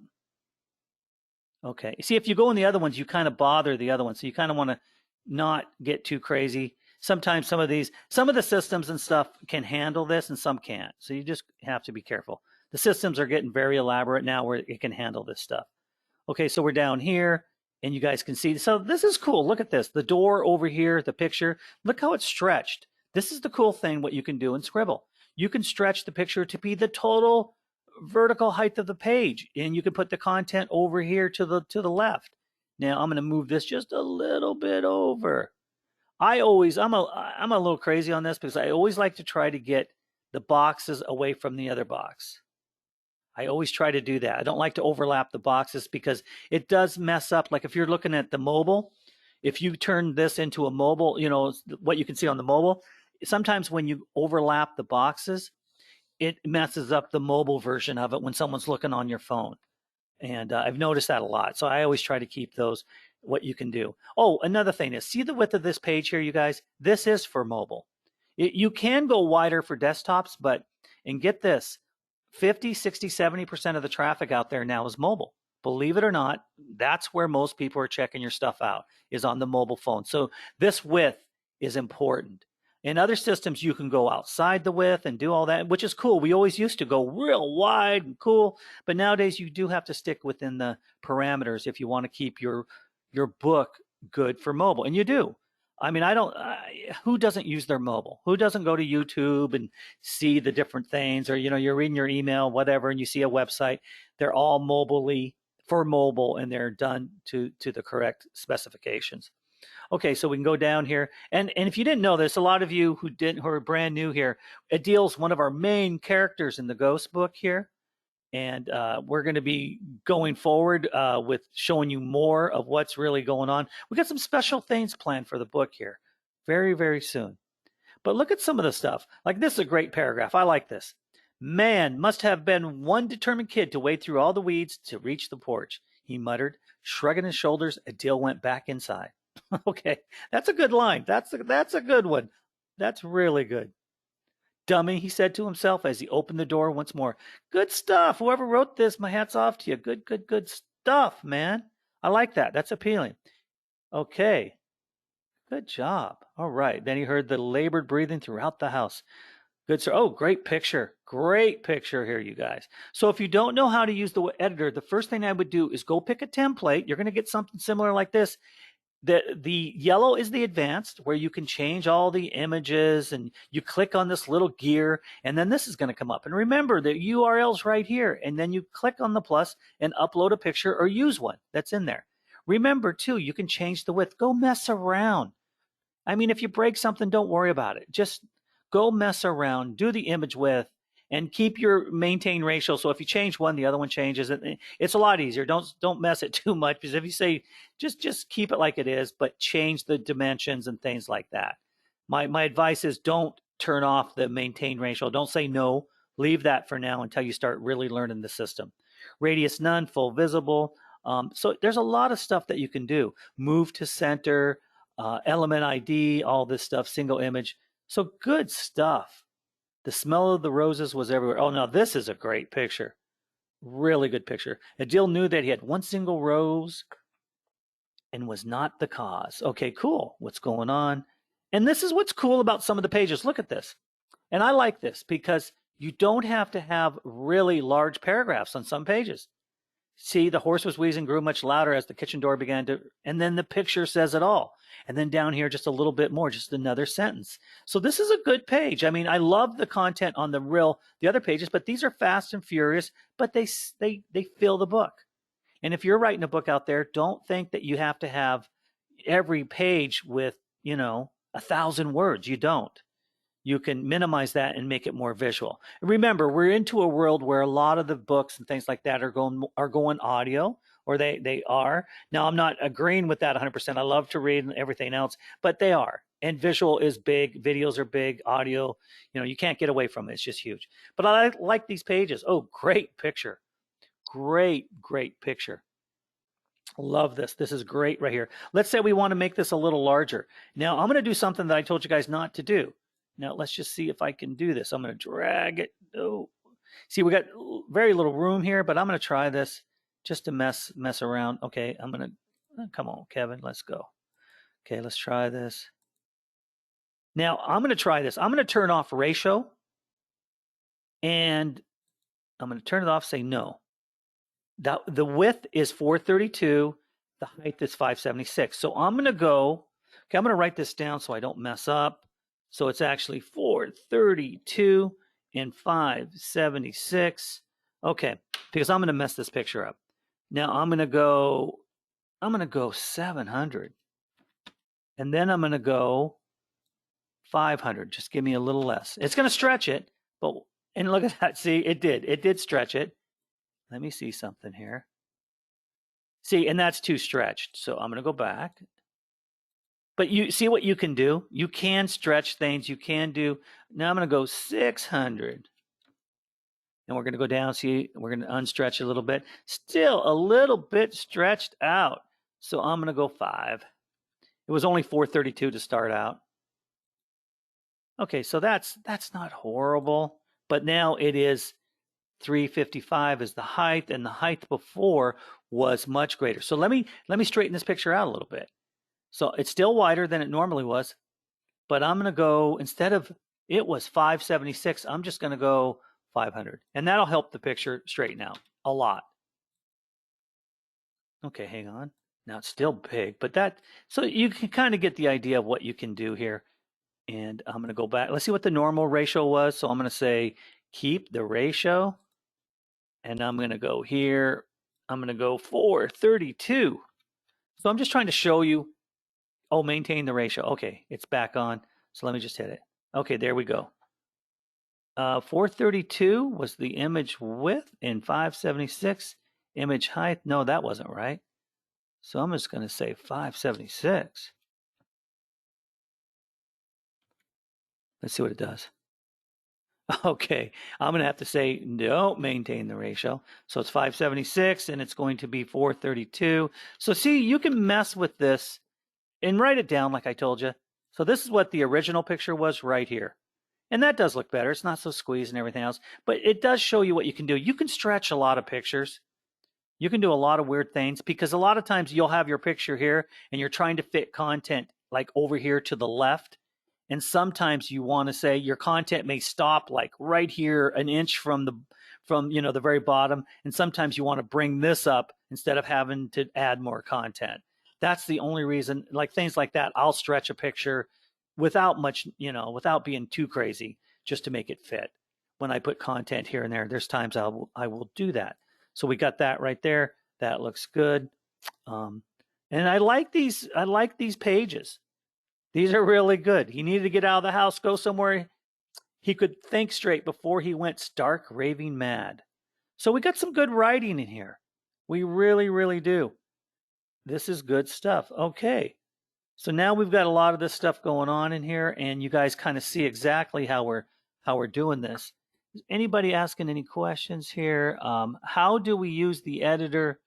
Okay. See, if you go in the other ones, you kind of bother the other ones. So you kind of want to not get too crazy. Sometimes some of the systems and stuff can handle this and some can't. So you just have to be careful. The systems are getting very elaborate now where it can handle this stuff. Okay, so we're down here and you guys can see. So this is cool. Look at this. The door over here, the picture. Look how it's stretched. This is the cool thing, what you can do in Sqribble. You can stretch the picture to be the total vertical height of the page. And you can put the content over here to the left. Now I'm going to move this just a little bit over. I'm a little crazy on this because I always like to try to get the boxes away from the other box. I always try to do that. I don't like to overlap the boxes because it does mess up. Like if you're looking at the mobile, if you turn this into a mobile, what you can see on the mobile, sometimes when you overlap the boxes, it messes up the mobile version of it when someone's looking on your phone. And I've noticed that a lot. So I always try to keep those what you can do. Oh, another thing is, see the width of this page here, you guys? This is for mobile. You can go wider for desktops, but, and get this, 50, 60, 70% of the traffic out there now is mobile. Believe it or not, that's where most people are checking your stuff out, is on the mobile phone. So this width is important. In other systems, you can go outside the width and do all that, which is cool. We always used to go real wide and cool, but nowadays you do have to stick within the parameters if you want to keep your book good for mobile, and you do. I mean, who doesn't use their mobile? Who doesn't go to YouTube and see the different things, or, you're reading your email, whatever, and you see a website. They're all for mobile, and they're done to the correct specifications. Okay, so we can go down here. And if you didn't know this, a lot of you who are brand new here, Adil's one of our main characters in the Ghost book here. And we're going to be going forward with showing you more of what's really going on. We got some special things planned for the book here very, very soon. But look at some of the stuff. Like, this is a great paragraph. I like this. Man must have been one determined kid to wade through all the weeds to reach the porch, he muttered. Shrugging his shoulders, Adil went back inside. Okay, that's a good line. That's a good one. That's really good. Dummy, he said to himself as he opened the door once more. Good stuff. Whoever wrote this, my hat's off to you. Good stuff, man. I like that. That's appealing. Okay. Good job. All right. Then he heard the labored breathing throughout the house. Good, sir. Oh, great picture. Great picture here, you guys. So if you don't know how to use the editor, the first thing I would do is go pick a template. You're going to get something similar like this. The yellow is the advanced, where you can change all the images, and you click on this little gear, and then this is going to come up. And remember, the URL's right here, and then you click on the plus and upload a picture or use one that's in there. Remember, too, you can change the width. Go mess around. I mean, if you break something, don't worry about it. Just go mess around, do the image width, and keep your maintain ratio. So if you change one, the other one changes. It's a lot easier. Don't mess it too much, because if you say just keep it like it is, but change the dimensions and things like that. My advice is, don't turn off the maintain ratio. Don't say no. Leave that for now until you start really learning the system. Radius none, full visible. So there's a lot of stuff that you can do. Move to center, element ID, all this stuff, single image. So good stuff. The smell of the roses was everywhere. Oh, now this is a great picture. Really good picture. Adil knew that he had one single rose and was not the cause. Okay, cool. What's going on? And this is what's cool about some of the pages. Look at this. And I like this because you don't have to have really large paragraphs on some pages. See, the horse was wheezing, grew much louder as the kitchen door began to, and then the picture says it all. And then down here, just a little bit more, just another sentence. So this is a good page. I mean, I love the content on the other pages, but these are fast and furious, but they fill the book. And if you're writing a book out there, don't think that you have to have every page with, 1,000 words. You don't. You can minimize that and make it more visual. Remember, we're into a world where a lot of the books and things like that are going audio, or they are. Now, I'm not agreeing with that 100%. I love to read and everything else, but they are. And visual is big. Videos are big. Audio, you can't get away from it. It's just huge. But I like these pages. Oh, great picture. Great picture. Love this. This is great right here. Let's say we want to make this a little larger. Now, I'm going to do something that I told you guys not to do. Now, let's just see if I can do this. I'm going to drag it. Oh, see, we got very little room here, but I'm going to try this just to mess around. Okay, I'm going to, come on, Kevin, let's go. Okay, let's try this. Now, I'm going to try this. I'm going to turn off ratio, and I'm going to turn it off, say no. The width is 432. The height is 576. So I'm going to go, okay, I'm going to write this down so I don't mess up. So it's actually 432 and 576. Okay, because I'm going to mess this picture up. Now I'm going to go 700. And then I'm going to go 500. Just give me a little less. It's going to stretch it, and look at that. See, it did stretch it. Let me see something here. See, and that's too stretched. So I'm going to go back. But you see what you can do? You can stretch things. You can do. Now I'm going to go 600. And we're going to go down. See, we're going to unstretch a little bit. Still a little bit stretched out. So I'm going to go 5. It was only 432 to start out. Okay, so that's not horrible. But now it is 355 is the height, and the height before was much greater. So let me straighten this picture out a little bit. So it's still wider than it normally was, but I'm going to go, instead of, it was 576, I'm just going to go 500. And that'll help the picture straighten out a lot. Okay, hang on. Now it's still big, but so you can kind of get the idea of what you can do here. And I'm going to go back. Let's see what the normal ratio was. So I'm going to say, keep the ratio. And I'm going to go here. I'm going to go 432. So I'm just trying to show you. Oh, maintain the ratio. Okay, it's back on. So let me just hit it. Okay, there we go. 432 was the image width, and 576 image height. No, that wasn't right. So I'm just going to say 576. Let's see what it does. Okay, I'm going to have to say no, maintain the ratio. So it's 576 and it's going to be 432. So see, you can mess with this and write it down like I told you. So this is what the original picture was right here. And that does look better. It's not so squeezed and everything else, but it does show you what you can do. You can stretch a lot of pictures. You can do a lot of weird things, because a lot of times you'll have your picture here and you're trying to fit content like over here to the left. And sometimes you want to say your content may stop like right here, an inch from the very bottom. And sometimes you want to bring this up instead of having to add more content. That's the only reason, like things like that, I'll stretch a picture without much, without being too crazy, just to make it fit. When I put content here and there, there's times I will do that. So we got that right there. That looks good. And I like these pages. These are really good. He needed to get out of the house, go somewhere he could think straight before he went stark raving mad. So we got some good writing in here. We really, really do. This is good stuff. Okay. So now we've got a lot of this stuff going on in here, and you guys kind of see exactly how we're doing this. Is anybody asking any questions here? How do we use the editor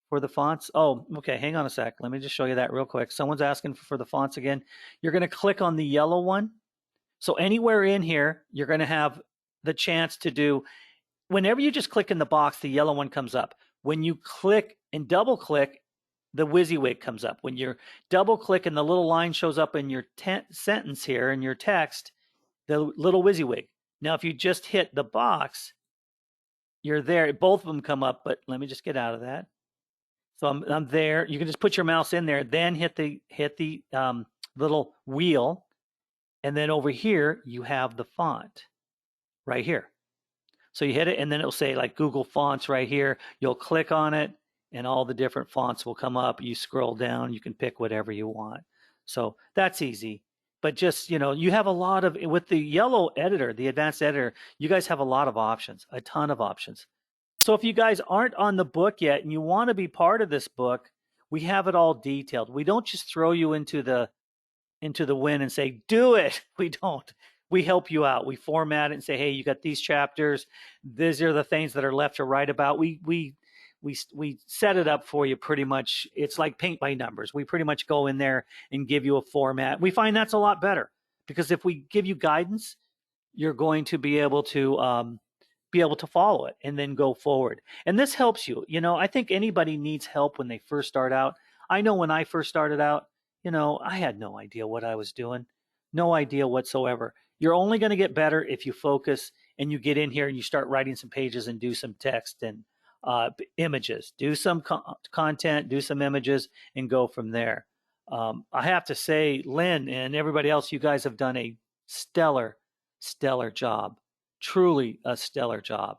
for the fonts? Oh, okay. Hang on a sec. Let me just show you that real quick. Someone's asking for the fonts again. You're going to click on the yellow one. So anywhere in here, you're going to have the chance to do, whenever you just click in the box, the yellow one comes up. When you click and double click, the WYSIWYG comes up. When you're double click and the little line shows up in your sentence here in your text, the little WYSIWYG. Now, if you just hit the box, you're there. Both of them come up, but let me just get out of that. So I'm there. You can just put your mouse in there, then hit the little wheel, and then over here you have the font right here. So you hit it, and then it'll say like Google Fonts right here. You'll click on it, and all the different fonts will come up. You scroll down, you can pick whatever you want. So that's easy. But just, you have a lot of, with the yellow editor, the advanced editor, you guys have a lot of options, a ton of options. So if you guys aren't on the book yet and you want to be part of this book, we have it all detailed. We don't just throw you into the wind and say, do it. We don't. We help you out. We format it and say, hey, you got these chapters. These are the things that are left to write about. We set it up for you pretty much. It's like paint by numbers. We pretty much go in there and give you a format. We find that's a lot better, because if we give you guidance, you're going to be able to follow it and then go forward. And this helps you. I think anybody needs help when they first start out. I know when I first started out, I had no idea what I was doing. No idea whatsoever. You're only going to get better if you focus and you get in here and you start writing some pages and do some text and images, do some content, do some images, and go from there. I have to say, Lynn and everybody else, you guys have done a stellar job. Truly a stellar job.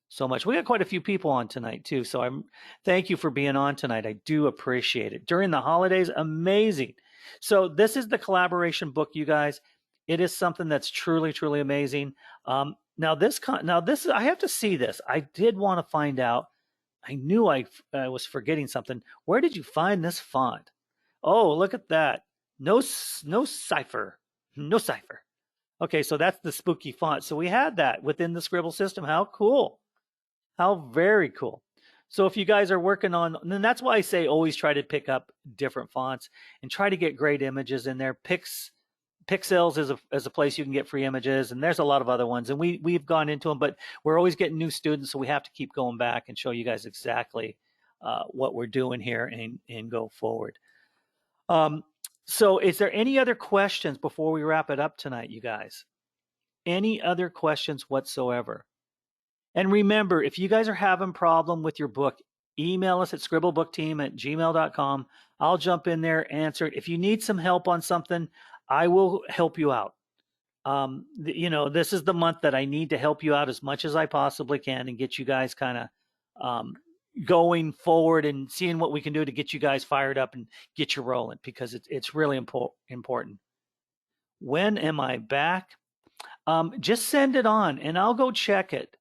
So much. We got quite a few people on tonight too. So thank you for being on tonight. I do appreciate it. During the holidays, amazing. So this is the collaboration book, you guys. It is something that's truly, truly amazing. Now this, I have to see this. I did want to find out. I knew I was forgetting something. Where did you find this font? Oh, look at that. No cipher. No cipher. Okay, so that's the spooky font. So we had that within the Sqribble system. How cool. How very cool. So if you guys are working on, and that's why I say always try to pick up different fonts and try to get great images in there. Pixels is a place you can get free images, and there's a lot of other ones, and we've gone into them, but we're always getting new students, so we have to keep going back and show you guys exactly what we're doing here and go forward. So is there any other questions before we wrap it up tonight, you guys? Any other questions whatsoever? And remember, if you guys are having problem with your book, email us at sqribblebookteam@gmail.com. I'll jump in there, answer it. If you need some help on something, I will help you out. This is the month that I need to help you out as much as I possibly can and get you guys kind of going forward and seeing what we can do to get you guys fired up and get you rolling, because it's really important. When am I back? Just send it on and I'll go check it.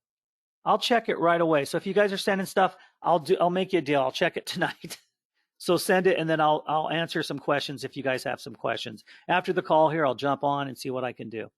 I'll check it right away. So if you guys are sending stuff, I'll make you a deal. I'll check it tonight. So send it, and then I'll answer some questions if you guys have some questions. After the call here, I'll jump on and see what I can do.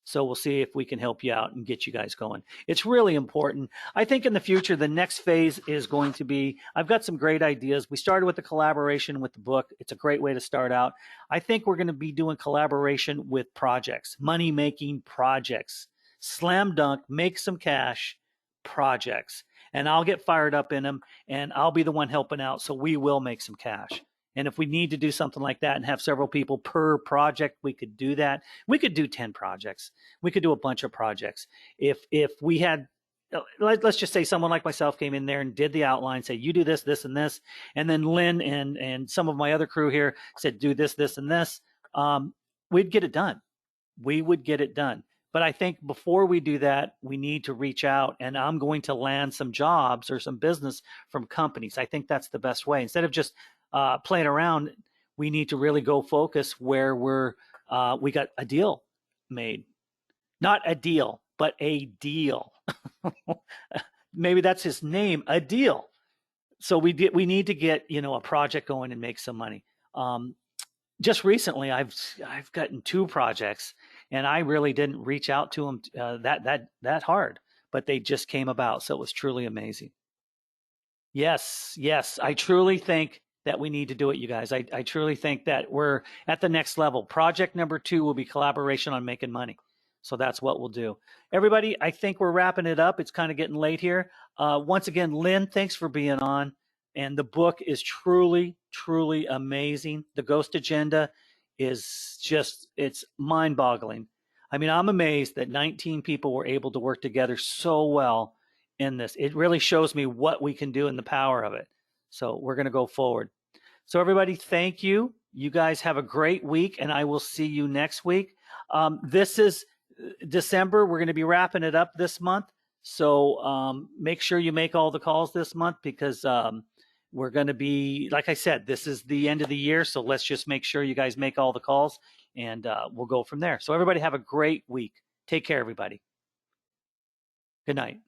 So we'll see if we can help you out and get you guys going. It's really important. I think in the future, the next phase is going to be, I've got some great ideas. We started with the collaboration with the book. It's a great way to start out. I think we're going to be doing collaboration with projects, money-making projects, slam dunk, make some cash projects. And I'll get fired up in them, and I'll be the one helping out, so we will make some cash. And if we need to do something like that and have several people per project, we could do that. We could do 10 projects. We could do a bunch of projects. If we had, let's just say someone like myself came in there and did the outline, say, you do this, this, and this. And then Lynn and some of my other crew here said, do this, this, and this. We'd get it done. We would get it done. But I think before we do that, we need to reach out, and I'm going to land some jobs or some business from companies. I think that's the best way. Instead of just playing around, we need to really go focus where we got a deal made. Not a deal, but a deal. Maybe that's his name, a deal. So we need to get, a project going and make some money. Just recently, I've gotten 2 projects, and I really didn't reach out to them that hard, but they just came about. So it was truly amazing. Yes, I truly think that we need to do it, you guys. I truly think that we're at the next level. Project number 2 will be collaboration on making money. So that's what we'll do. Everybody, I think we're wrapping it up. It's kind of getting late here. Once again, Lynn, thanks for being on. And the book is truly, truly amazing. The Ghost Agenda is just, it's mind-boggling. I mean, I'm amazed that 19 people were able to work together so well in this. It really shows me what we can do and the power of it. So we're going to go forward. So everybody, thank you. You guys have a great week, and I will see you next week. This is December. We're going to be wrapping it up this month. So make sure you make all the calls this month, because we're going to be, like I said, this is the end of the year. So let's just make sure you guys make all the calls, and we'll go from there. So everybody have a great week. Take care, everybody. Good night.